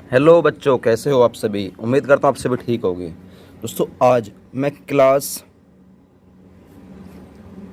Hello बच्चों, कैसे हो आप सभी। उम्मीद करता हूँ आप सभी ठीक होगे। दोस्तों, आज मैं क्लास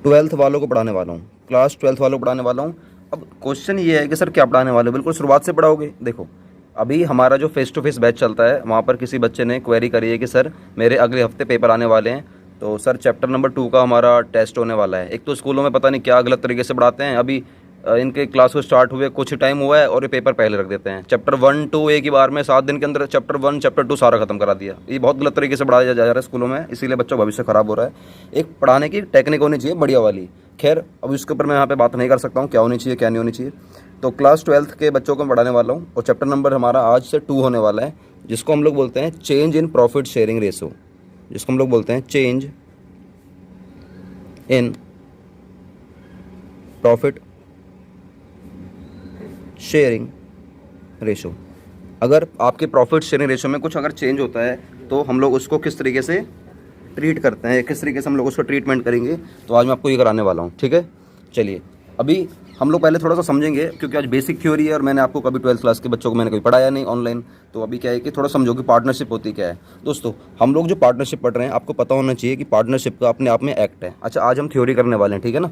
12th वालों को पढ़ाने वाला हूँ। क्लास 12th वालों को पढ़ाने वाला हूँ। अब क्वेश्चन ये है कि सर क्या पढ़ाने वाले हो। बिल्कुल शुरुआत से पढ़ाओगे। देखो, अभी हमारा जो फेस टू फेस बैच चलता है वहाँ पर किसी बच्चे ने क्वेरी करी है कि सर मेरे अगले हफ्ते पेपर आने वाले हैं, तो सर चैप्टर नंबर 2 का हमारा टेस्ट होने वाला है। एक तो स्कूलों में पता नहीं क्या गलत तरीके से पढ़ाते हैं। अभी इनके क्लास को स्टार्ट हुए कुछ टाइम हुआ है और ये पेपर पहले रख देते हैं। चैप्टर 1 2 एक ही बार में 7 दिन के अंदर चैप्टर 1 चैप्टर 2 सारा खत्म करा दिया। ये बहुत गलत तरीके से पढ़ाया जा रहा है स्कूलों में, इसीलिए बच्चों का भविष्य खराब हो रहा है। एक पढ़ाने की टेक्निक होनी चाहिए बढ़िया वाली। खैर, अब इसके ऊपर मैं यहाँ पे बात नहीं कर सकता हूँ क्या होनी चाहिए क्या नहीं होनी चाहिए। तो क्लास 12th के बच्चों को मैं पढ़ाने वाला हूँ और चैप्टर नंबर हमारा आज से 2 होने वाला है, जिसको हम लोग बोलते हैं change in profit sharing ratio. जिसको हम लोग बोलते हैं change in profit sharing ratio. अगर आपके प्रॉफिट शेयरिंग रेशो में कुछ अगर चेंज होता है तो हम लोग उसको किस तरीके से ट्रीट करते हैं, किस तरीके से हम लोग उसको ट्रीटमेंट करेंगे, तो आज मैं आपको ये कराने वाला हूँ। ठीक है, चलिए अभी हम लोग पहले थोड़ा सा समझेंगे, क्योंकि आज बेसिक थ्योरी है और मैंने आपको कभी 12th क्लास के बच्चों को मैंने कभी पढ़ाया नहीं ऑनलाइन। तो अभी क्या है कि थोड़ा समझो कि पार्टनरशिप होती क्या है। दोस्तों, हम लोग जो पार्टनरशिप पढ़ रहे हैं आपको पता होना चाहिए कि पार्टनरशिप का अपने आप में एक्ट है। अच्छा, आज हम थ्योरी करने वाले हैं, ठीक है ना।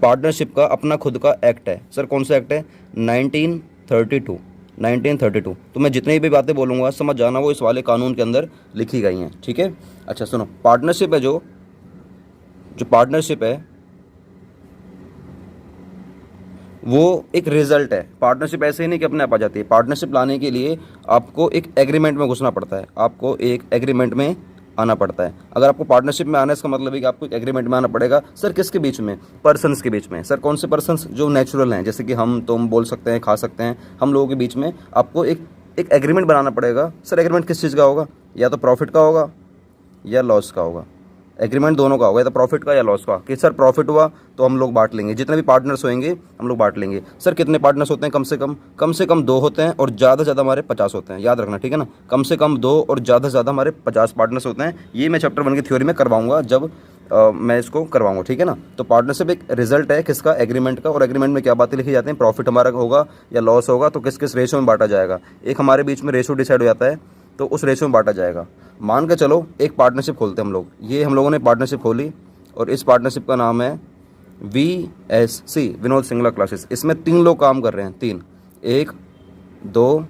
पार्टनरशिप का अपना खुद का एक्ट है। सर कौन सा एक्ट है? 1932। 1932। तो मैं जितनी भी बातें बोलूँगा समझ जाना, वो इस वाले कानून के अंदर लिखी गई हैं। ठीक है, अच्छा सुनो, पार्टनरशिप है जो पार्टनरशिप है वो एक रिजल्ट है। पार्टनरशिप ऐसे ही नहीं कि अपने आप आ जाती है। पार्टनरशिप लाने के लिए आपको एक एग्रीमेंट में घुसना पड़ता है, आपको एक एग्रीमेंट में आना पड़ता है। अगर आपको पार्टनरशिप में आना है, इसका मतलब है कि आपको एक एग्रीमेंट में आना पड़ेगा। सर किसके बीच में? पर्सन्स के बीच में। सर कौन से पर्सन्स? जो नेचुरल हैं, जैसे कि हम तुम बोल सकते हैं, खा सकते हैं, हम लोगों के बीच में आपको एक एग्रीमेंट बनाना पड़ेगा। सर एग्रीमेंट किस चीज़ का होगा? या तो प्रॉफिट का होगा या लॉस का होगा। एग्रीमेंट दोनों का होगा, या तो प्रॉफिट का या लॉस का। कि सर प्रॉफिट हुआ तो हम लोग बांट लेंगे, जितने भी पार्टनर्स होंगे हम लोग बांट लेंगे। सर कितने पार्टनर्स होते हैं? कम से कम 2 होते हैं और ज़्यादा से ज़्यादा हमारे 50 होते हैं। याद रखना, ठीक है ना। कम से कम 2 और ज़्यादा से ज़्यादा हमारे 50 पार्टनर्स होते हैं। ये मैं चैप्टर 1 की थ्योरी में करवाऊंगा जब मैं इसको करवाऊंगा, ठीक है ना। तो पार्टनरशिप एक रिजल्ट है किसका? एग्रीमेंट का। और एग्रीमेंट में क्या बातें लिखी जाती हैं? प्रॉफिट हमारा होगा या लॉस होगा, तो किस किस रेशो में बांटा जाएगा। एक हमारे बीच में रेशो डिसाइड हो जाता है, तो उस रेशो में बांटा जाएगा। मान के चलो एक पार्टनरशिप खोलते हैं हम लोग। ये हम लोगों ने पार्टनरशिप खोली और इस पार्टनरशिप का नाम है VSC, विनोद सिंगला क्लासेस। इसमें 3 लोग काम कर रहे हैं। 3, 1 2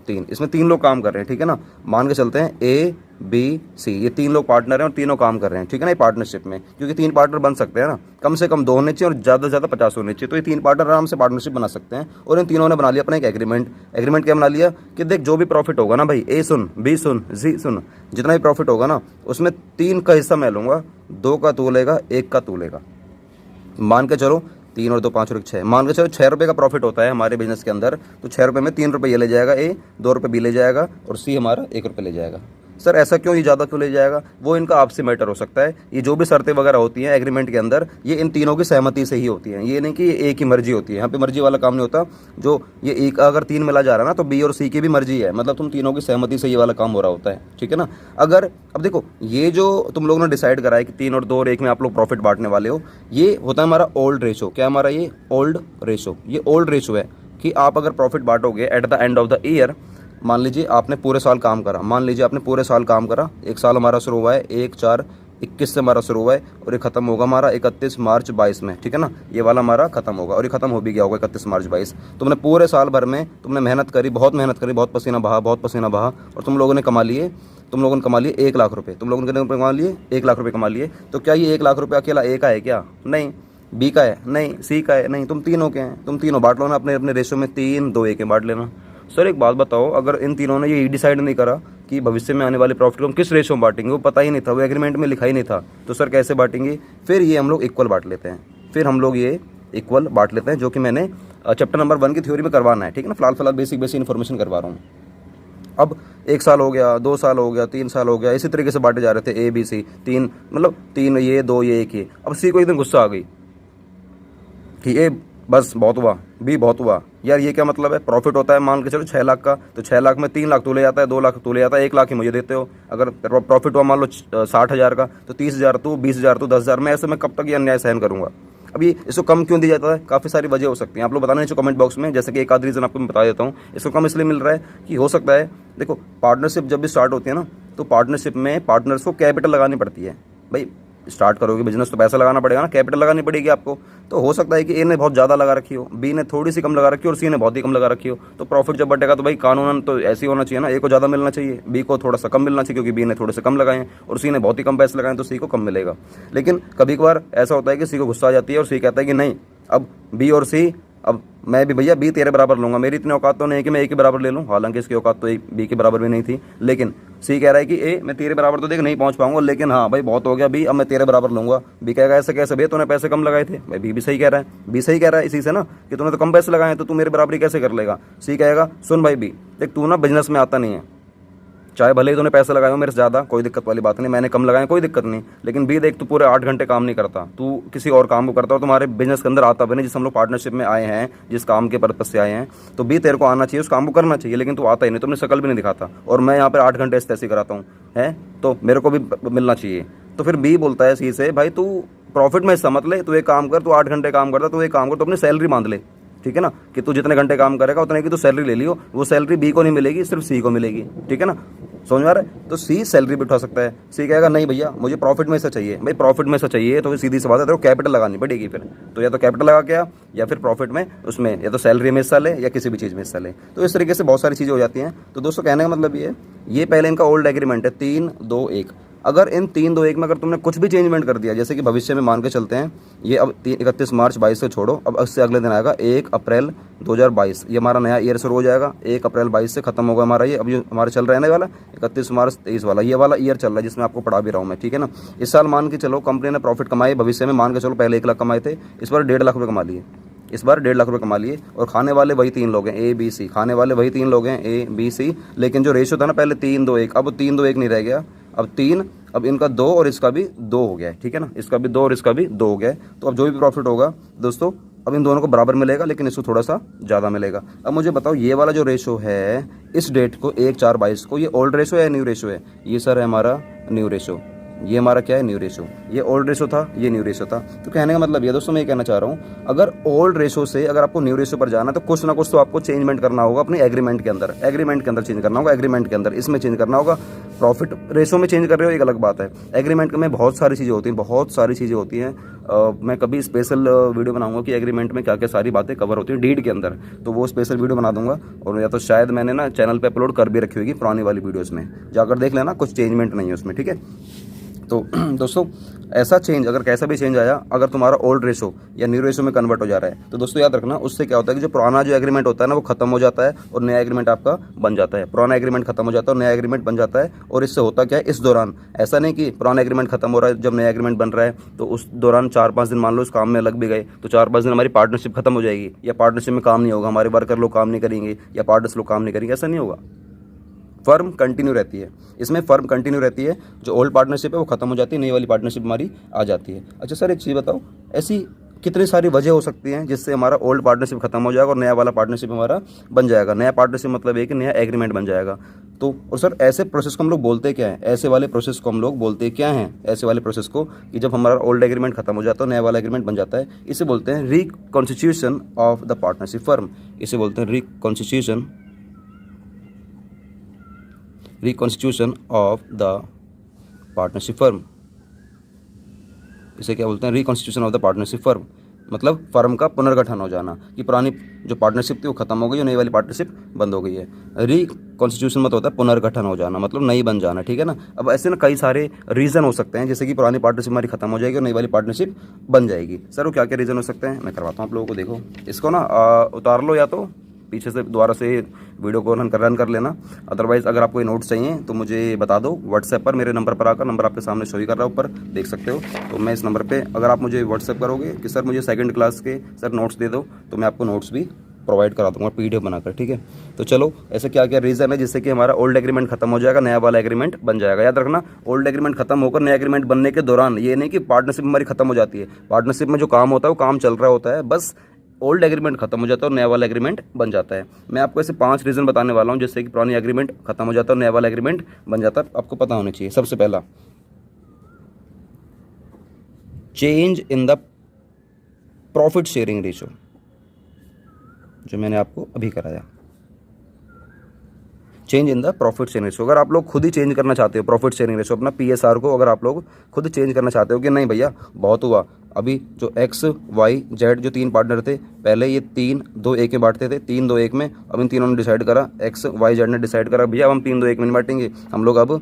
3, इसमें 3 लोग काम कर रहे हैं, ठीक है ना। मान के चलते हैं ABC, ये 3 लोग पार्टनर हैं और तीनों काम कर रहे हैं, ठीक है ना। ये पार्टनरशिप में क्योंकि 3 पार्टनर बन सकते हैं ना, कम से कम 2 होने चाहिए और ज़्यादा से ज़्यादा 50 होने चाहिए। तो ये 3 पार्टनर आराम से पार्टनरशिप बना सकते हैं। और इन तीनों ने बना लिया अपना एक एग्रीमेंट। एग्रीमेंट क्या बना लिया कि देख, जो भी प्रॉफिट होगा ना भाई, A soon, B soon, C सुन, जितना भी प्रॉफिट होगा ना उसमें 3 का हिस्सा मैं लूँगा, 2 का तू लेगा, 1 का तू लेगा। मान के चलो 3 और 2 5 और 1 6, मान के चलो 6 रुपये का प्रॉफिट होता है हमारे बिजनेस के अंदर। तो 6 रुपये में 3 रुपये ये ले जाएगा A, 2 रुपये B ले जाएगा और C हमारा 1 रुपये ले जाएगा। सर ऐसा क्यों? ये ज़्यादा क्यों ले जाएगा? वो इनका आपसी मैटर हो सकता है। ये जो भी शर्तें वगैरह होती हैं एग्रीमेंट के अंदर, ये इन तीनों की सहमति से ही होती हैं। ये नहीं कि एक ही मर्जी होती है। यहाँ पे मर्जी वाला काम नहीं होता। जो ये एक अगर 3 मिला जा रहा है ना, तो B और C की भी मर्जी है। मतलब तुम तीनों की सहमति से ये वाला काम हो रहा होता है, ठीक है ना। अगर अब देखो, ये जो तुम लोगों ने डिसाइड करा है कि 3 और 2 और 1 में आप लोग प्रॉफिट बांटने वाले हो, ये होता है हमारा ओल्ड रेशो। क्या हमारा? ये ओल्ड रेशो। ये ओल्ड रेशो है कि आप अगर प्रॉफिट बांटोगे at the end of the year, मान लीजिए आपने पूरे साल काम करा, मान लीजिए आपने पूरे साल काम करा। एक साल हमारा शुरू हुआ है 1/4/21 से हमारा शुरू हुआ है और ये खत्म होगा हमारा 31 मार्च 22 में, ठीक है ना। ये वाला हमारा खत्म होगा और ये खत्म हो भी गया होगा 31 मार्च 22। तुमने पूरे साल भर में तुमने मेहनत करी, बहुत मेहनत करी, बहुत पसीना बहा और तुम लोगों ने कमा लिए 1 लाख रुपये। तुम लोगों ने कितने रुपये कमा लिए? 1 लाख रुपये कमा लिए। तो क्या ये 1 लाख रुपये अकेला A का है क्या? नहीं। B का है? नहीं। C का है? नहीं। तुम तीनों के हैं। तुम तीनों बांट लो ना अपने अपने रेशो में, 3 2 1 बांट लेना। सर एक बात बताओ, अगर इन तीनों ने ये डिसाइड नहीं करा कि भविष्य में आने वाले प्रॉफिट को हम किस रेशो में बांटेंगे, वो पता ही नहीं था, वो एग्रीमेंट में लिखा ही नहीं था, तो सर कैसे बांटेंगे? फिर ये हम लोग इक्वल बांट लेते हैं। फिर हम लोग ये इक्वल बांट लेते हैं, जो कि मैंने चैप्टर नंबर 1 की थ्योरी में करवाना है, ठीक है ना। फिलहाल बेसिक इन्फॉर्मेशन करवा रहा हूँ। अब 1 साल हो गया, 2 साल हो गया, 3 साल हो गया, इसी तरीके से बांटे जा रहे थे ABC। 3 मतलब 3 ये 2 ये 1 ये। अब C को एकदम गुस्सा आ गई कि A बस बहुत हुआ, B बहुत हुआ। यार ये क्या मतलब है? प्रॉफिट होता है मान के चलो 6 लाख का, तो 6 लाख में 3 लाख तू ले जाता है, 2 लाख तू ले जाता है, 1 लाख ही मुझे देते हो। अगर प्रॉफिट हुआ मान लो 60,000 का, तो 30,000 तू, 20,000 तू, 10,000। मैं ऐसे में कब तक ये अन्याय सहन करूँगा? अब ये इसको कम क्यों दिया जाता है, काफ़ी सारी वजह हो सकती है, आप लोग बताना नीचे कमेंट बॉक्स में। जैसे कि एक आध रीज़न आपको मैं बता देता हूँ। इसको कम इसलिए मिल रहा है कि हो सकता है, देखो पार्टनरशिप जब भी स्टार्ट होती है ना, तो पार्टनरशिप में पार्टनर्स को कैपिटल लगानी पड़ती है। भाई स्टार्ट करोगे बिजनेस तो पैसा लगाना पड़ेगा ना, कैपिटल लगानी पड़ेगी आपको। तो हो सकता है कि ए ने बहुत ज़्यादा लगा रखी हो, बी ने थोड़ी सी कम लगा रखी हो और सी ने बहुत ही कम लगा रखी हो। तो प्रॉफिट जब बढ़ेगा तो भाई कानूनन तो ऐसे ही होना चाहिए ना, ए को ज़्यादा मिलना चाहिए, बी को थोड़ा सा कम मिलना चाहिए, क्योंकि बी ने थोड़े से कम लगाए हैं और सी ने बहुत ही कम पैसे लगाए तो सी को कम मिलेगा। लेकिन कभी कभार ऐसा होता है कि सी को गुस्सा आ जाती है और सी कहता है कि नहीं, अब बी और सी, अब मैं भी भैया बी तेरे बराबर लूँगा, मेरी इतनी औकात तो नहीं है कि मैं ए के बराबर ले लूँ। हालांकि इसकी औकात तो ए बी के बराबर भी नहीं थी, लेकिन सी कह रहा है कि ए मैं तेरे बराबर तो देख नहीं पहुँच पाऊंगा, लेकिन हाँ भाई बहुत हो गया बी, अब मैं तेरे बराबर लूँगा। बी कहेगा ऐसे कैसे बे, तूने पैसे कम लगाए थे। भाई बी भी सही कह रहा है, बी सही कह रहा है इसी से ना, कि तूने तो कम पैसे लगाए तो तू मेरे बराबरी कैसे कर लेगा। सी कहेगा सुन भाई बी देख, तू ना बिजनेस में आता नहीं है, चाहे भले ही तूने पैसे लगाए हो मेरे से ज़्यादा, कोई दिक्कत वाली बात नहीं, मैंने कम लगाए कोई दिक्कत नहीं, लेकिन बी देख तू पूरे 8 घंटे काम नहीं करता, तू किसी और काम को करता और तुम्हारे बिजनेस के अंदर आता भी नहीं, जिस हम लोग पार्टनरशिप में आए हैं, जिस काम के पर्पज से आए हैं, तो बी तेरे को आना चाहिए, उस काम को करना चाहिए, लेकिन तू आता ही नहीं, तुमने शक्ल भी नहीं दिखाता, और मैं यहाँ पर 8 घंटे ऐसे कराता हूँ है, तो मेरे को भी मिलना चाहिए। तो फिर बी बोलता है सी से, भाई तू प्रॉफिट में हिस्सा मत ले, तू एक काम कर, तू 8 घंटे काम करता, तू एक काम कर, तो अपनी सैलरी बांध ले, ठीक है ना, कि तू जितने घंटे काम करेगा उतने की तो सैलरी ले लियो, वो सैलरी बी को नहीं मिलेगी, सिर्फ सी को मिलेगी, ठीक है ना, समझ में आ रहा है। तो सी सैलरी भी उठा सकता है। सी कहेगा नहीं भैया मुझे प्रॉफिट में से चाहिए, भाई प्रॉफिट में से चाहिए तो सीधी सी बात है तेरे को कैपिटल लगानी पड़ेगी फिर, तो या तो कैपिटल लगा के आ, या फिर प्रॉफिट में उसमें या तो सैलरी में हिस्सा ले या किसी भी चीज़ में हिस्सा ले। तो इस तरीके से बहुत सारी चीज़ें हो जाती हैं। तो दोस्तों कहने का मतलब ये पहले इनका ओल्ड एग्रीमेंट है 3-2-1। अगर इन 3-2-1 में अगर तुमने कुछ भी चेंजमेंट कर दिया, जैसे कि भविष्य में मान के चलते हैं, ये अब 31 मार्च 22 से छोड़ो, अब उससे अगले दिन आएगा 1 अप्रैल 2022, ये हमारा नया ईयर शुरू हो जाएगा। 1 अप्रैल 22 से खत्म होगा हमारा ये, अब ये हमारे चल रहने वाला 31 मार्च 23 वाला, ये वाला ईयर चल रहा है जिसमें आपको पढ़ा भी रहा हूँ मैं, ठीक है ना। इस साल मान के चलो कंपनी ने प्रॉफिट कमाए, भविष्य में मान के चलो पहले 1 लाख कमाए थे, इस बार 1.5 लाख रुपये कमा लिए, इस बार 1.5 लाख रुपये कमा लिए, और खाने वाले वही 3 लोग हैं ए बी सी, खाने वाले वही 3 लोग हैं ए बी सी, लेकिन जो रेशियो था ना पहले 3-2-1, अब 3-2-1 नहीं रह गया, अब 3, अब इनका 2 और इसका भी 2 हो गया है, ठीक है ना, इसका भी 2 और इसका भी 2 हो गया है। तो अब जो भी प्रॉफिट होगा दोस्तों, अब इन दोनों को बराबर मिलेगा, लेकिन इसको थोड़ा सा ज़्यादा मिलेगा। अब मुझे बताओ ये वाला जो रेशो है इस डेट को 1/4/22 को, ये ओल्ड रेशो है या न्यू रेशो है? ये सर है हमारा न्यू रेशो, ये हमारा क्या है न्यू रेशो, ये ओल्ड रेशो था, ये न्यू रेशो था। तो कहने का मतलब ये दोस्तों मैं ये कहना चाह रहा हूँ, अगर ओल्ड रेशो से अगर आपको न्यू रेशो पर जाना है तो कुछ ना कुछ तो आपको चेंजमेंट करना होगा अपने एग्रीमेंट के अंदर, एग्रीमेंट के अंदर चेंज करना होगा, एग्रीमेंट के अंदर इसमें चेंज करना होगा। प्रॉफिट रेशो में चेंज कर रहे हो एक अलग बात है, एग्रीमेंट में बहुत सारी चीज़ें होती हैं, बहुत सारी चीज़ें होती हैं। मैं कभी स्पेशल वीडियो बनाऊंगा कि एग्रीमेंट में क्या क्या सारी बातें कवर होती हैं डीड के अंदर, तो वो स्पेशल वीडियो बना दूंगा, और या तो शायद मैंने ना चैनल पे अपलोड कर भी रखी होगी पुरानी वाली वीडियोज़ में, जाकर देख लेना, कुछ चेंजमेंट नहीं है उसमें, ठीक है। तो दोस्तों ऐसा चेंज अगर कैसा भी चेंज आया, अगर तुम्हारा ओल्ड रेशो या न्यू रेशो में कन्वर्ट हो जा रहा है, तो दोस्तों याद रखना उससे क्या होता है कि जो पुराना जो एग्रीमेंट होता है ना वो खत्म हो जाता है और नया एग्रीमेंट आपका बन जाता है। पुराना एग्रीमेंट खत्म हो जाता है और नया एग्रीमेंट बन जाता है। और इससे होता क्या है, इस दौरान ऐसा नहीं कि पुराना एग्रीमेंट खत्म हो रहा है जब नया एग्रीमेंट बन रहा है तो उस दौरान 4-5 दिन मान लो उस काम में लग भी गए, तो 4-5 दिन हमारी पार्टनरशिप खत्म हो जाएगी, या पार्टनरशिप में काम नहीं होगा, हमारे वर्कर लोग काम नहीं करेंगे या पार्टनर्स लोग काम नहीं करेंगे, ऐसा नहीं होगा। फर्म कंटिन्यू रहती है, इसमें फर्म कंटिन्यू रहती है। जो ओल्ड पार्टनरशिप है वो खत्म हो जाती है, नई वाली पार्टनरशिप हमारी आ जाती है। अच्छा सर एक चीज़ बताओ, ऐसी कितनी सारी वजह हो सकती हैं जिससे हमारा ओल्ड पार्टनरशिप खत्म हो जाएगा और नया वाला पार्टनरशिप हमारा बन जाएगा। नया पार्टनरशिप मतलब है कि नया एग्रीमेंट बन जाएगा। तो और सर ऐसे प्रोसेस को हम लोग बोलते क्या है, ऐसे वाले प्रोसेस को हम लोग बोलते क्या हैं, ऐसे वाले प्रोसेस को कि जब हमारा ओल्ड एग्रीमेंट खत्म हो जाता है नया वाला एग्रीमेंट बन जाता है, इसे बोलते हैं reconstitution of the partnership firm. इसे बोलते हैं reconstitution of the partnership firm. इसे क्या बोलते हैं, reconstitution of the partnership firm, मतलब फर्म का पुनर्गठन हो जाना, कि पुरानी जो पार्टनरशिप थी वो खत्म हो गई और नई वाली पार्टनरशिप बंद हो गई है। रिकॉन्स्टिट्यूशन मतलब होता है पुनर्गठन हो जाना, मतलब नई बन जाना, ठीक है ना। अब ऐसे ना कई सारे रीज़न हो सकते हैं, जैसे कि पुरानी पार्टनरशिप हमारी खत्म हो जाएगी और नई वाली पार्टनरशिप बन जाएगी। सर वो क्या क्या रीज़न हो सकते हैं, मैं करवाता हूँ आप लोगों को। देखो इसको ना उतार लो, या तो पीछे से दोबारा से वीडियो को रन कर लेना। अदरवाइज़ अगर आपको ये नोट्स चाहिए तो मुझे बता दो व्हाट्सएप पर, मेरे नंबर पर आकर, नंबर आपके सामने शो ही कर रहा है ऊपर, देख सकते हो। तो मैं इस नंबर पे अगर आप मुझे व्हाट्सएप करोगे कि सर मुझे सेकंड क्लास के सर नोट्स दे दो, तो मैं आपको नोट्स भी प्रोवाइड करा दूंगा PDF बनाकर, ठीक है। तो चलो ऐसे क्या क्या रीज़न है जिससे कि हमारा ओल्ड एग्रीमेंट खत्म हो जाएगा, नया वाला एग्रीमेंट बन जाएगा। याद रखना ओल्ड एग्रीमेंट खत्म होकर नया एग्रीमेंट बनने के दौरान, ये नहीं कि पार्टनरशिप हमारी खत्म हो जाती है, पार्टनरशिप में जो काम होता है वो काम चल रहा होता है, बस ओल्ड एग्रीमेंट खत्म हो जाता है और नया वाला एग्रीमेंट बन जाता है। मैं आपको ऐसे 5 रीज़न बताने वाला हूँ जिससे कि पुरानी एग्रीमेंट खत्म हो जाता है और नया वाला एग्रीमेंट बन जाता है, आपको पता होना चाहिए। सबसे पहला, change in the profit sharing ratio जो मैंने आपको अभी कराया, change in the profit sharing ratio. अगर आप लोग खुद ही चेंज करना चाहते हो प्रॉफिट शेयरिंग रेशो अपना PSR को, अगर आप लोग खुद चेंज करना चाहते हो कि नहीं भैया बहुत हुआ, अभी जो X Y Z जो 3 पार्टनर थे, पहले ये 3 2 1 में बांटते थे, 3 2 1 में, अब इन तीनों ने डिसाइड करा, X Y Z ने डिसाइड करा भैया अब हम 3 2 1 में नहीं बांटेंगे, हम लोग अब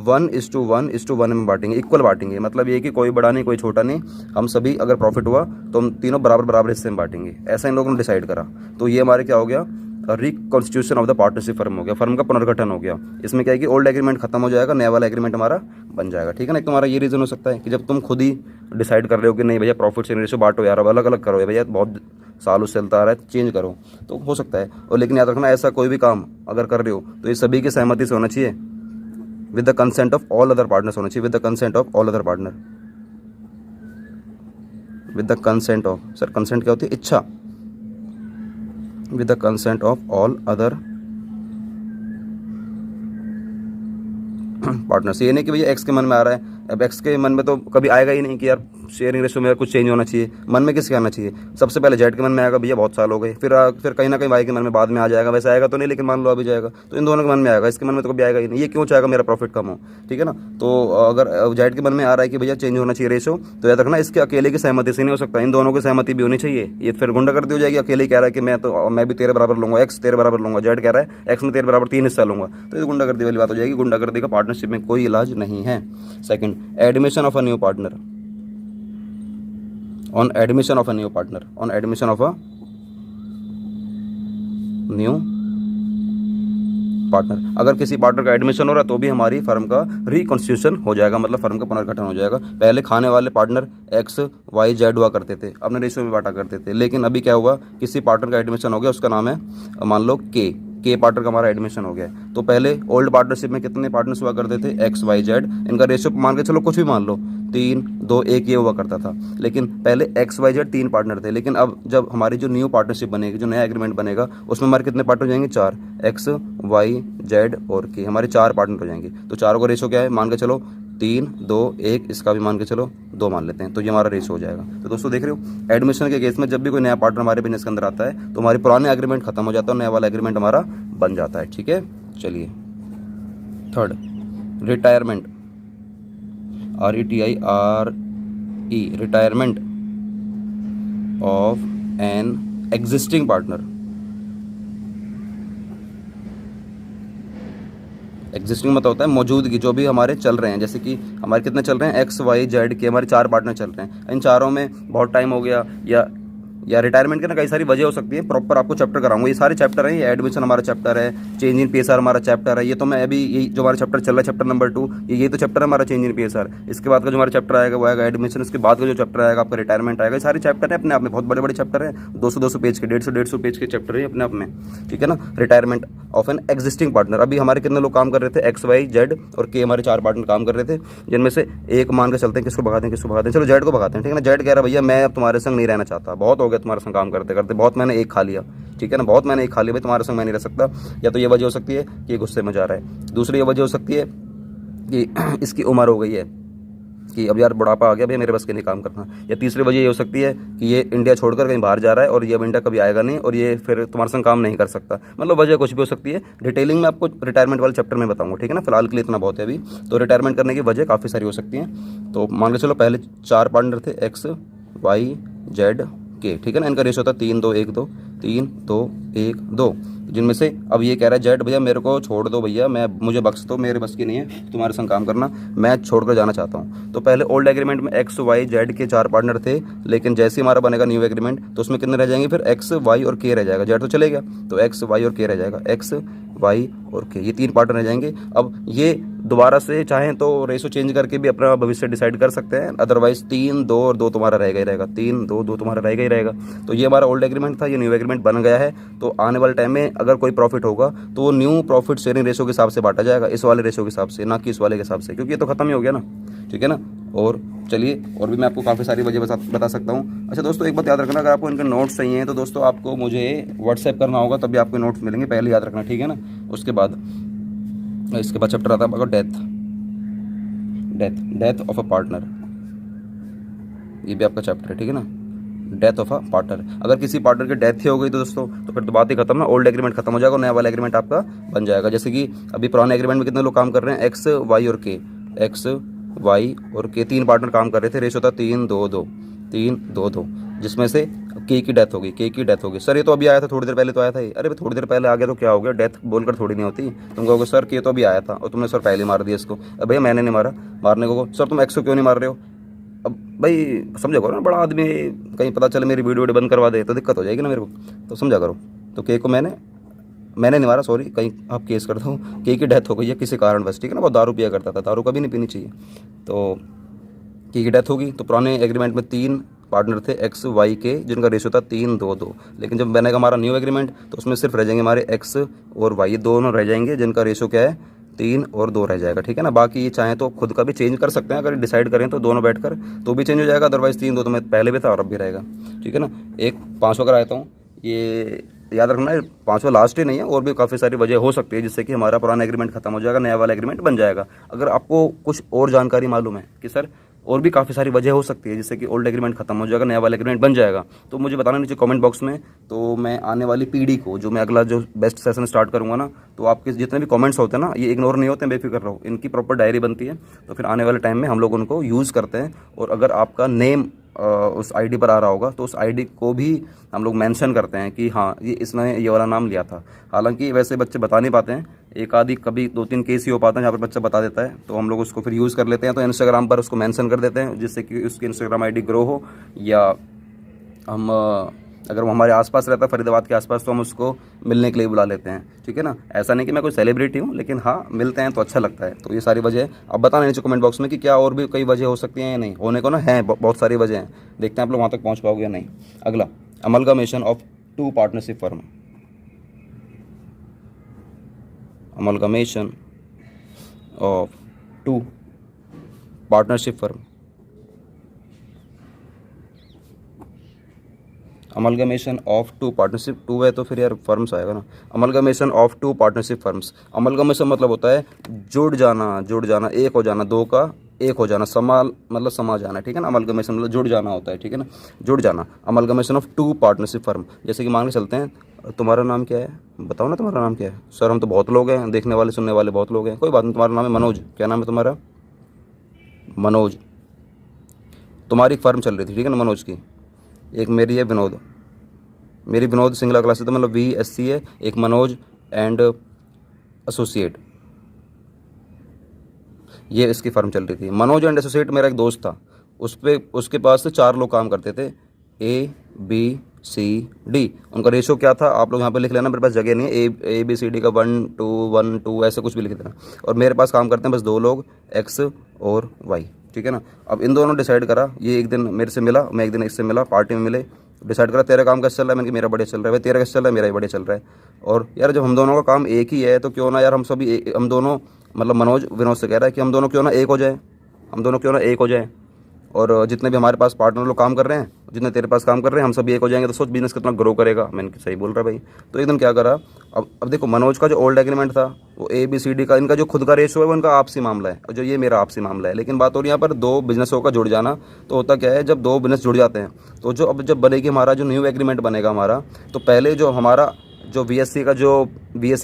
1:1:1 में बांटेंगे, इक्वल बांटेंगे। मतलब ये कि कोई बड़ा नहीं कोई छोटा नहीं, हम सभी अगर प्रॉफिट हुआ तो हम तीनों बराबर बराबर हिस्से में बांटेंगे, ऐसा इन लोगों ने डिसाइड करा। तो ये हमारे क्या हो गया, reconstitution of the partnership firm हो गया, फर्म का पुनर्गठन हो गया। इसमें क्या है कि ओल्ड एग्रीमेंट खत्म हो जाएगा, नया वाला एग्रीमेंट हमारा बन जाएगा। ठीक है ना। एक तुम्हारा ये रीज़न हो सकता है कि जब तुम खुद ही डिसाइड कर रहे हो कि नहीं भैया प्रॉफिट शेयरिंग रेशो बांटो यार, अब अलग अलग करो भैया, बहुत सालों से चलता आ रहा है, चेंज करो, तो हो सकता है। और लेकिन याद रखना ऐसा कोई भी काम अगर कर रहे हो तो ये सभी की सहमति से होना चाहिए, with the consent of all other partners होना चाहिए, with the consent of all other partner, with the consent of, sir consent क्या होती है, इच्छा, with the consent of all other partners. ये नहीं कि भैया एक्स के मन में आ रहा है, अब एक्स के मन में तो कभी आएगा ही नहीं कि यार शेयरिंग रेशो में कुछ चेंज होना चाहिए, मन में किसके आना चाहिए, सबसे पहले जेड के मन में आएगा भैया बहुत साल हो गए, फिर कहीं ना कहीं वाई के मन में बाद में आ जाएगा, वैसे आएगा तो नहीं लेकिन मान लो अभी जाएगा, तो इन दोनों के मन में आएगा, इसके मन में तो कभी आएगा ही नहीं, ये क्यों चाहेगा मेरा प्रॉफिट कम हो। ठीक है ना। तो अगर जेड के मन में आ रहा है कि भैया चेंज होना चाहिए रेशो, तो याद रखना इसके अकेले की सहमति से नहीं हो सकता, इन दोनों की सहमति भी होनी चाहिए। ये फिर गुंडागर्दी हो जाएगी, अकेले कह रहा है कि मैं भी तेरे बराबर लूंगा, एक्स तेरे बराबर लूंगा, जेड कह रहा है एक्स में तेरे बराबर 3 हिस्सा लूंगा, तो ये गुंडागर्दी वाली बात हो जाएगी। गुंडागर्दी का पार्टनरशिप में कोई इलाज नहीं है। Second, admission of a new partner, on admission of a new partner, on admission of a new partner, अगर किसी पार्टनर का एडमिशन हो रहा है तो भी हमारी फर्म का रिकॉन्स्टिट्यूशन हो जाएगा, मतलब फर्म का पुनर्गठन हो जाएगा। पहले खाने वाले पार्टनर X Y Z हुआ करते थे, अपने रेशियो में बांटा करते थे, लेकिन अभी क्या हुआ, किसी पार्टनर का एडमिशन हो गया, उसका नाम है मान लो के पार्टनर का हमारा एडमिशन हो गया। तो पहले ओल्ड पार्टनरशिप में कितने पार्टनर्स हुआ करते थे, X Y Z, इनका रेशियो मान के चलो कुछ भी मान लो 3 2 1 ये हुआ करता था, लेकिन पहले X Y Z 3 पार्टनर थे, लेकिन अब जब हमारी जो न्यू पार्टनरशिप बनेगी, जो नया एग्रीमेंट बनेगा, उसमें हमारे कितने पार्टनर हो जाएंगे, 4, X Y Z और K, हमारे 4 पार्टनर हो जाएंगे। तो चारों का रेशियो क्या है, मान के चलो 3 2 1, इसका भी मान के चलो 2 मान लेते हैं, तो ये हमारा रेशियो हो जाएगा। तो दोस्तों देख रहे हो, एडमिशन के केस में जब भी कोई नया पार्टनर हमारे बिजनेस के अंदर आता है तो हमारे पुराने एग्रीमेंट खत्म हो जाता है और नया वाला एग्रीमेंट हमारा बन जाता है। ठीक है, चलिए। Third, retirement, RETIRE, retirement of an existing partner. Existing मतलब होता है मौजूदगी, जो भी हमारे चल रहे हैं, जैसे कि हमारे कितने चल रहे हैं, X Y Z के हमारे 4 पार्टनर चल रहे हैं, इन चारों में बहुत टाइम हो गया, या रिटायरमेंट के ना कई सारी वजह हो सकती है, प्रॉपर आपको चैप्टर कराऊंगा, ये सारे चैप्टर हैं, ये एडमिशन हमारा चैप्टर है, चेंज इन PSR हमारा चैप्टर है, ये तो मैं अभी ये जो हमारा चैप्टर चल रहा है चैप्टर नंबर 2, ये तो चैप्टर है हमारा चेंज इन PSR। इसके बाद का जो हमारा चैप्टर आएगा वो आएगा एडमिशन, इसके बाद का जो चैप्टर आएगा आपका रिटायरमेंट आएगा। ये सारे चैप्टर है अपने आप में, बहुत बड़े बड़े चैप्टर हैं, 200 पेज के, 150 पेज के चैप्टर है अपने आप में। ठीक है ना। Retirement of an existing partner, अभी हमारे कितने लोग काम कर रहे थे, X Y Z और K, हमारे 4 पार्टनर काम कर रहे थे, जिनमें से एक मान के चलते हैं, किसको भगाते हैं, किसको भगाते हैं, चलो Z को भगाते हैं। ठीक है ना। Z कह रहा है भैया मैं अब तुम्हारे संग नहीं रहना चाहता, बहुत हो गया तुम्हारे संग काम करते करते, बहुत मैंने एक खा लिया। ठीक है ना, बहुत मैंने एक खा लिया भाई, तुम्हारे संग मैं नहीं रह सकता। या तो ये वजह हो सकती है कि ये गुस्से में जा रहा है, दूसरी ये वजह हो सकती है कि इसकी उम्र हो गई है कि अब यार बुढ़ापा आ गया भैया, मेरे बस के नहीं काम करना, या तीसरी वजह ये हो सकती है कि ये इंडिया छोड़कर कहीं बाहर जा रहा है और ये अब इंडिया कभी आएगा नहीं और ये फिर तुम्हारे संग काम नहीं कर सकता, मतलब वजह कुछ भी हो सकती है। डिटेलिंग में आपको रिटायरमेंट वाले चैप्टर में बताऊंगा। ठीक है ना, फिलहाल के लिए इतना बहुत है अभी। तो रिटायरमेंट करने की वजह काफ़ी सारी हो सकती हैं। तो मान के चलो पहले 4 पार्टनर थे, X Y Z K। ठीक है ना, इनका रेशियो था 3 2 1 2, 3 2 1 2, जिनमें से अब ये कह रहा है जेड भैया मेरे को छोड़ दो भैया, मुझे बख्श दो, मेरे बस की नहीं है तुम्हारे संग काम करना, मैं छोड़कर जाना चाहता हूँ। तो पहले ओल्ड एग्रीमेंट में X Y Z के 4 पार्टनर थे, लेकिन जैसे ही हमारा बनेगा न्यू एग्रीमेंट तो उसमें कितने रह जाएंगे, फिर X Y और K रह जाएगा, जेड तो चले गया, तो X Y और K रह जाएगा, X Y और K, ये 3 पार्टनर रह जाएंगे। अब ये दोबारा से चाहें तो रेशो चेंज करके भी अपना भविष्य डिसाइड कर सकते हैं, अदरवाइज 3 2 और 2 तुम्हारा रहेगा ही रहेगा, 3 2 2 तुम्हारा रहेगा ही रहेगा। तो ये हमारा ओल्ड एग्रीमेंट था, ये न्यू एग्रीमेंट बन गया है। तो आने वाले टाइम में अगर कोई प्रॉफिट होगा तो वो न्यू प्रॉफिट शेयरिंग रेशो के हिसाब से बांटा जाएगा, इस वाले रेशो के हिसाब से, ना कि इस वाले के हिसाब से, क्योंकि ये तो खत्म ही हो गया ना। ठीक है ना। और चलिए, और भी मैं आपको काफ़ी सारी वजह बता सकता हूँ। अच्छा दोस्तों, एक बात याद रखना, अगर आपको इनके नोट्स चाहिए तो दोस्तों आपको मुझे व्हाट्सएप करना होगा, तभी आपको नोट्स मिलेंगे, पहले याद रखना। ठीक है ना। उसके बाद इसके बाद चैप्टर आता है आपका डेथ ऑफ अ पार्टनर, ये भी आपका चैप्टर है। ठीक है ना, डेथ ऑफ अ पार्टनर। अगर किसी पार्टनर की डेथ ही हो गई तो दोस्तों तो फिर तो बात ही खत्म ना, ओल्ड एग्रीमेंट खत्म हो जाएगा, नया वाला एग्रीमेंट आपका बन जाएगा। जैसे कि अभी पुराने एग्रीमेंट में कितने लोग काम कर रहे हैं, एक्स वाई और के, एक्स वाई और के 3 पार्टनर काम कर रहे थे, रेशो था 3-2-2, 3-2-2, जिसमें से के की डेथ होगी, के की डेथ होगी। सर ये तो अभी आया था, थोड़ी देर पहले तो आया था ये। अरे थोड़ी देर पहले आ गया तो क्या हो गया, डेथ बोलकर थोड़ी नहीं होती। तुम कहोगे सर के तो अभी आया था और तुमने सर पहले मार दिया इसको। अब भैया मैंने नहीं मारा, मारने को सर तुम एक्स को क्यों नहीं मार रहे हो। अब भाई समझा करो ना, बड़ा आदमी कहीं पता चले मेरी वीडियो बंद करवा दे तो दिक्कत हो जाएगी ना मेरे को, तो समझा करो। तो के को मैंने नहीं मारा, सॉरी, कहीं आप केस करता हूँ। के की डेथ हो गई है किसी कारणवश, ठीक है ना, बहुत दारू पिया करता था, दारू कभी नहीं पीनी चाहिए। तो के की डेथ होगी तो पुराने एग्रीमेंट में 3 पार्टनर थे, एक्स वाई के, जिनका रेशो था 3-2-2। लेकिन जब बनेगा हमारा न्यू एग्रीमेंट तो उसमें सिर्फ रह जाएंगे हमारे एक्स और वाई, ये दोनों रह जाएंगे, जिनका रेशो क्या है 3 और 2 रह जाएगा, ठीक है ना। बाकी ये चाहें तो खुद का भी चेंज कर सकते हैं, अगर डिसाइड करें तो दोनों बैठकर तो भी चेंज हो जाएगा, अदरवाइज 3-2 तो मैं पहले भी था और अब भी रहेगा, ठीक है ना। एक 5वां का रहता हूँ, ये याद रखना है, 5वां लास्ट ही नहीं है, और भी काफ़ी सारी वजह हो सकती है जिससे कि हमारा पुराना एग्रीमेंट खत्म हो जाएगा, नया वाला एग्रीमेंट बन जाएगा। अगर आपको कुछ और जानकारी मालूम है कि सर और भी काफ़ी सारी वजह हो सकती है जिससे कि ओल्ड एग्रीमेंट खत्म हो जाएगा, नया वाला एग्रीमेंट बन जाएगा, तो मुझे बताना नीचे कमेंट बॉक्स में। तो मैं आने वाली पीढ़ी को, जो मैं अगला जो बेस्ट सेशन स्टार्ट करूंगा ना, तो आपके जितने भी कमेंट्स होते हैं ना, ये इग्नोर नहीं होते हैं, बेफिक्र रहो, इनकी प्रॉपर डायरी बनती है। तो फिर आने वाले टाइम में हम लोग उनको यूज़ करते हैं, और अगर आपका नेम उस आईडी पर आ रहा होगा तो उस आईडी को भी हम लोग मेंशन करते हैं कि हाँ ये इसने ये वाला नाम लिया था। हालांकि वैसे बच्चे बता नहीं पाते हैं, एक आदि कभी 2-3 केस ही हो पाते हैं जहाँ पर बच्चा बता देता है, तो हम लोग उसको फिर यूज़ कर लेते हैं, तो इंस्टाग्राम पर उसको मेंशन कर देते हैं जिससे कि उसकी इंस्टाग्राम आईडी ग्रो हो, या हम अगर वो हमारे आसपास रहता है फरीदाबाद के आसपास तो हम उसको मिलने के लिए बुला लेते हैं, ठीक है ना। ऐसा नहीं कि मैं कोई सेलिब्रिटी हूँ, लेकिन हाँ मिलते हैं तो अच्छा लगता है। तो ये सारी वजह है, अब बताना नीचे कमेंट बॉक्स में कि क्या और भी कई वजह हो सकती हैं या नहीं, होने को ना है बहुत सारी वजह हैं, देखते हैं आप लोग वहाँ तक पहुँच पाओगे या नहीं। अगला, amalgamation of 2 partnership firm, amalgamation of 2 partnership firm, amalgamation of 2 partnership, 2 है तो फिर यार फर्म्स आएगा ना। Amalgamation of 2 partnership firms, amalgamation मतलब होता है जुड़ जाना, एक हो जाना, 2 का एक हो जाना, मतलब समा जाना, ठीक है ना। अमलगमेशन मतलब जुड़ जाना होता है, ठीक है ना, जुड़ जाना। अमलगमेशन ऑफ 2 पार्टनरशिप फर्म, जैसे कि मान के चलते हैं, तुम्हारा नाम क्या है, बताओ ना तुम्हारा नाम क्या है। सर हम तो बहुत लोग हैं, देखने वाले सुनने वाले बहुत लोग हैं, कोई बात नहीं, तुम्हारा नाम है मनोज, क्या नाम है तुम्हारा, मनोज। तुम्हारी फर्म चल रही थी, ठीक है ना, मनोज की। एक मेरी है विनोद, मेरी विनोद सिंगला क्लास है, तो मतलब VSC है। एक मनोज एंड एसोसिएट, ये इसकी फर्म चल रही थी। मनोज एंड एसोसिएट मेरा एक दोस्त था, उसके पास से 4 लोग काम करते थे, ABCD। उनका रेशो क्या था आप लोग यहाँ पे लिख लेना, मेरे पास जगह नहीं है, ABCD का 1-2-1-2 ऐसे कुछ भी लिख देना। और मेरे पास काम करते हैं बस 2 लोग, X और Y, ठीक है ना। अब इन दोनों डिसाइड करा, ये एक दिन मेरे से मिला, मैं एक दिन इससे मिला, पार्टी में मिले, डिसाइड करा तेरा काम कैसे चल रहा है, मैंने कि मेरा बढ़िया चल रहा है। भाई तेरा कैसे चल रहा है, मेरा ही बढ़िया चल रहा है। और यार जब हम दोनों का काम एक ही है तो क्यों ना यार हम दोनों, मतलब मनोज विनोद से कह रहा है कि हम दोनों क्यों ना एक हो जाए, और जितने भी हमारे पास पार्टनर लोग काम कर रहे हैं, जितने तेरे पास काम कर रहे हैं, हम सभी एक हो जाएंगे, तो सोच बिजनेस कितना ग्रो करेगा। मैंने सही बोल रहा भाई। तो एक दिन क्या करा, अब देखो मनोज का जो ओल्ड एग्रीमेंट था वो ABCD का, इनका जो खुद का रेशो है वो इनका आपसी मामला है, और जो ये मेरा आपसी मामला है। लेकिन बात हो रही है यहाँ पर 2 बिजनेसों का जुड़ जाना। तो होता क्या है, जब 2 बिजनेस जुड़ जाते हैं तो जब बनेगी हमारा जो न्यू एग्रीमेंट बनेगा हमारा, तो पहले जो हमारा जो VSC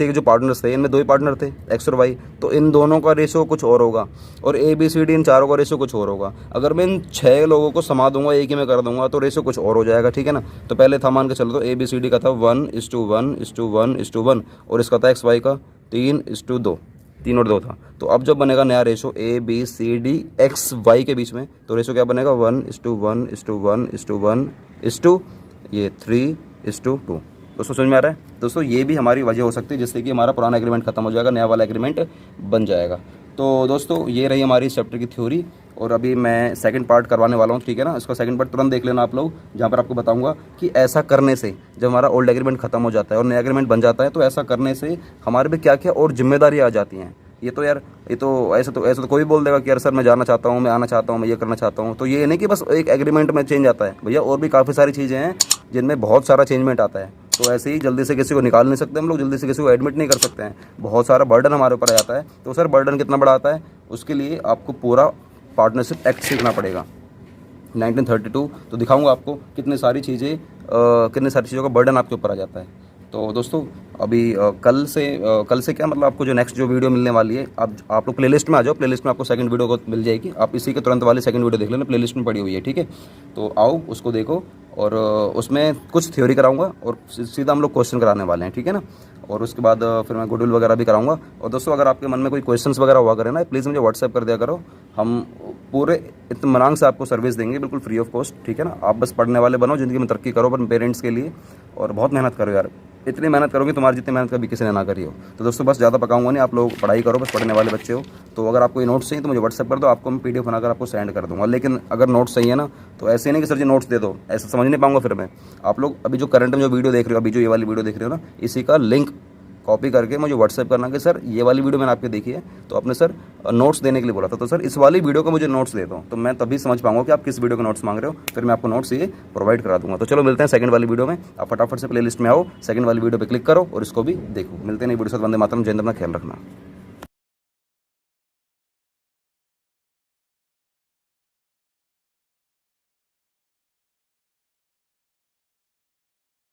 के जो पार्टनर्स थे, इनमें 2 ही पार्टनर थे, X और Y, तो इन दोनों का रेशो कुछ और होगा, और ABCD इन 4 का रेशो कुछ और होगा। अगर मैं इन 6 लोगों को समा दूंगा, एक ही में कर दूंगा, तो रेशो कुछ और हो जाएगा, ठीक है ना। तो पहले था, मान के चलो, तो ABCD का था 1:1:1:1, और इसका था XY का 3:2, 3 और 2 था। तो अब जब बनेगा नया रेशो ABCD XY के बीच में, तो रेशो क्या बनेगा 1:1:1:1:1 ये 3:2। दोस्तों समझ में आ रहा है। दोस्तों ये भी हमारी वजह हो सकती है जिससे कि हमारा पुराना एग्रीमेंट खत्म हो जाएगा, नया वाला एग्रीमेंट बन जाएगा। तो दोस्तों ये रही हमारी इस चैप्टर की थ्योरी, और अभी मैं सेकंड पार्ट करवाने वाला हूँ, ठीक है ना। इसका सेकंड पार्ट तुरंत देख लेना आप लोग, जहाँ पर आपको बताऊंगा कि ऐसा करने से जब हमारा ओल्ड एग्रीमेंट खत्म हो जाता है और नया एग्रीमेंट बन जाता है, तो ऐसा करने से हमारे पे क्या क्या और जिम्मेदारी आ जाती हैं। ये तो ऐसा तो कोई बोल देगा कि यार सर मैं जाना चाहता हूँ, मैं आना चाहता हूँ, मैं ये करना चाहता हूँ। तो ये नहीं कि बस एक एग्रीमेंट में चेंज आता है भैया, और भी काफ़ी सारी चीज़ें हैं जिनमें बहुत सारा चेंजमेंट आता है। तो ऐसे ही जल्दी से किसी को निकाल नहीं सकते हम लोग, जल्दी से किसी को एडमिट नहीं कर सकते हैं, बहुत सारा बर्डन हमारे ऊपर आ जाता है। तो सर बर्डन कितना बड़ा आता है, उसके लिए आपको पूरा पार्टनरशिप एक्ट सीखना पड़ेगा, 1932, तो दिखाऊंगा आपको कितनी सारी चीज़ों का बर्डन आपके ऊपर आ जाता है। तो दोस्तों अभी कल से क्या मतलब आपको जो नेक्स्ट जो वीडियो मिलने वाली है, आप लोग प्लेलिस्ट में आ जाओ, प्लेलिस्ट में आपको सेकंड वीडियो को मिल जाएगी, आप इसी के तुरंत वाली सेकंड वीडियो देख लेना, प्लेलिस्ट में पड़ी हुई है, ठीक है। तो आओ उसको देखो, और उसमें कुछ थ्योरी कराऊंगा और सीधा हम लोग क्वेश्चन कराने वाले हैं, ठीक है ना। और उसके बाद फिर मैं गुडविल वगैरह भी कराऊंगा। और दोस्तों अगर आपके मन में कोई क्वेश्चंस वगैरह हुआ करे ना, प्लीज़ मुझे व्हाट्सएप कर दिया करो, हम पूरे इत्मीनान से आपको सर्विस देंगे, बिल्कुल फ्री ऑफ कॉस्ट, ठीक है ना। आप बस पढ़ने वाले बनो, ज़िंदगी में तरक्की करो अपने पेरेंट्स के लिए, और बहुत मेहनत करो यार, इतनी मेहनत करोगे तुम्हारी जितनी मेहनत कभी किसी ने ना करी हो। तो दोस्तों बस ज़्यादा पकाऊंगा नहीं, आप लोग पढ़ाई करो, बस पढ़ने वाले बच्चे हो। तो अगर आपको ये नोट्स चाहिए तो मुझे व्हाट्सएप कर दो, आपको मैं PDF बनाकर आपको सेंड कर दूँगा। लेकिन अगर नोट्स चाहिए ना, तो ऐसे नहीं कि सर जी नोट्स दे दो, ऐसा समझ नहीं पाऊंगा फिर मैं। आप लोग अभी जो करंट में जो वीडियो देख रहे हो, अभी जो ये वाली वीडियो देख रहे हो ना, इसी का लिंक कॉपी करके मुझे व्हाट्सएप करना कि सर ये वाली वीडियो मैंने आपकी देखी है, तो आपने सर नोट्स देने के लिए बोला था, तो सर इस वाली वीडियो का मुझे नोट्स दे दो, तो मैं तभी समझ पाऊंगा कि आप किस वीडियो के नोट्स मांग रहे हो, फिर मैं आपको नोट्स ये प्रोवाइड करा दूंगा। तो चलो मिलते हैं सेकंड वाली वीडियो में, आप फटाफट से प्लेलिस्ट में आओ, सेकंड वाली वीडियो पे क्लिक करो और इसको भी देखो। मिलते हैं नई वीडियो के साथ। वंदे मातरम, जय हिंद, अपना ख्याल रखना।